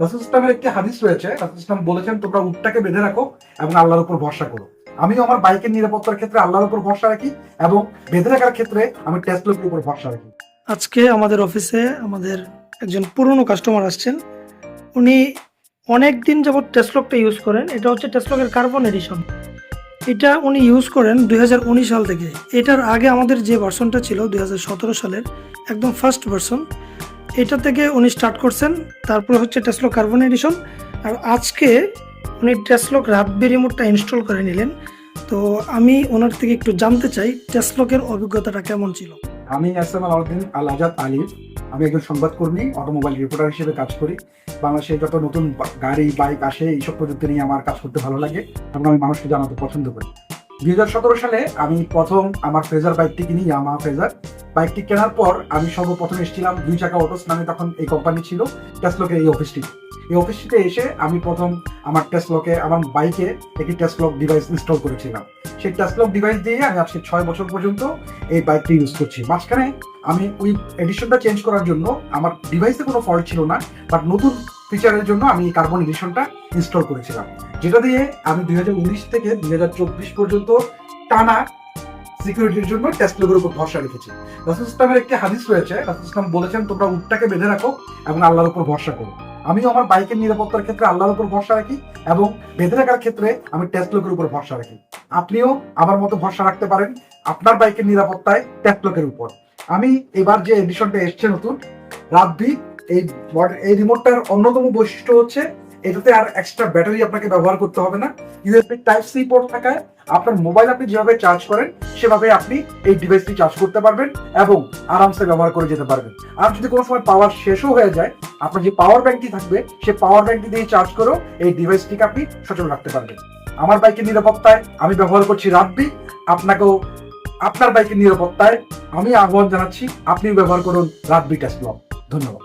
রাসূল ইসলামের একটি হাদিস রয়েছে, রাসূল ইসলাম বলেছেন, তোমরা উটটাকে বেঁধে রাখো এবং আল্লাহর উপর ভরসা করো। আমিও আমার বাইকের নিরাপত্তার ক্ষেত্রে আল্লাহর উপর ভরসা রাখি এবং বেঁধে রাখার ক্ষেত্রে আমি টেসলার উপর ভরসা রাখি। আজকে আমাদের অফিসে আমাদের একজন পুরনো কাস্টমার আসছেন। উনি অনেক দিন যাবৎ টেসলকটা ইউজ করেন। এটা হচ্ছে টেসলকের কার্বন এডিশন। এটা উনি ইউজ করেন 2019 সাল থেকে। এটার আগে আমাদের যে ভার্সনটা ছিল 2017 সালের একদম ফার্স্ট ভার্সন, এটা থেকে উনি স্টার্ট করছেন। তারপরে হচ্ছে টেসলক কার্বন এডিশন। আর আজকে উনি টেসলক রাব্বি রিমোটটা ইনস্টল করে নিলেন। তো আমি ওনার থেকে একটু জানতে চাই টেসলকের অভিজ্ঞতাটা কেমন ছিল। আমি এসএম আলাউদ্দিন আল আজাদ আলিফ। আমি একজন সংবাদকর্মী, অটোমোবাইল রিপোর্টার হিসেবে কাজ করি। বাংলাদেশে যত নতুন গাড়ি বাইক আসে এইসব প্রযুক্তি নিয়ে আমার কাজ করতে ভালো লাগে এবং আমি মানুষকে জানাতে পছন্দ করি। 2017 সালে আমি প্রথম আমার ফ্রেজার বাইকটি কিনি, ইয়ামাহা ফ্রেজার। বাইকটি কেনার পর আমি সর্বপ্রথম এসেছিলাম 2 চাকা অটোস নামে, তখন এই কোম্পানি ছিল, টেসলকের এই অফিসটি। এই অফিসটিতে এসে আমি প্রথম আমার টেসলকে, আমার বাইকে একটি টেসলক ডিভাইস ইনস্টল করেছিলাম। সেই টেসলক ডিভাইস দিয়ে আমি আজকে 6 বছর পর্যন্ত এই বাইকটি ইউজ করছি। মাঝখানে আমি ওই এডিশনটা চেঞ্জ করার জন্য আমার ডিভাইসে কোনো ফল্ট ছিল না, বাট নতুন ফিচারের জন্য আমি এই কার্বন এডিশনটা ইনস্টল করেছিলাম, যেটা দিয়ে আমি 2019 থেকে 2024 পর্যন্ত টানা সিকিউরিটির জন্য টেসলার উপর ভরসা রেখেছি। রাসূল ইসলামের একটি হাদিস রয়েছে, রাসূল ইসলাম বলেছেন, তোমরা উটটাকে বেঁধে রাখো এবং আল্লাহর উপর ভরসা করো। আমিও আমার বাইকের নিরাপত্তার ক্ষেত্রে আল্লাহর উপর ভরসা রাখি এবং বেঁধে রাখার ক্ষেত্রে আমি টেসলার উপর ভরসা রাখি। আপনিও আমার মতো ভরসা রাখতে পারেন আপনার বাইকের নিরাপত্তায় টেসলার উপর। আমি এবার যে এডিশনটা এসছে নতুন রাব্বি, এই রিমোটটার অন্যতম বৈশিষ্ট্য হচ্ছে এটাতে আর এক্সট্রা ব্যাটারি আপনাকে ব্যবহার করতে হবে না। ইউএসবি টাইপ সি পোর্ট থাকায় আপনার মোবাইল আপনি যেভাবে চার্জ করেন সেভাবে আপনি এই ডিভাইসটি চার্জ করতে পারবেন এবং আরামসে ব্যবহার করে যেতে পারবেন। আর যদি কোনো সময় পাওয়ার শেষও হয়ে যায়, আপনার যে পাওয়ার ব্যাংকটি থাকবে সেই পাওয়ার ব্যাংকটি দিয়ে চার্জ করেও এই ডিভাইসটিকে আপনি সচল রাখতে পারবেন। আমার বাইকের নিরাপত্তায় আমি ব্যবহার করছি রাব্বি। আপনাকেও আপনার বাইকের নিরাপত্তায় আমি আহ্বান জানাচ্ছি, আপনিও ব্যবহার করুন রাব্বি টেসলক। ধন্যবাদ।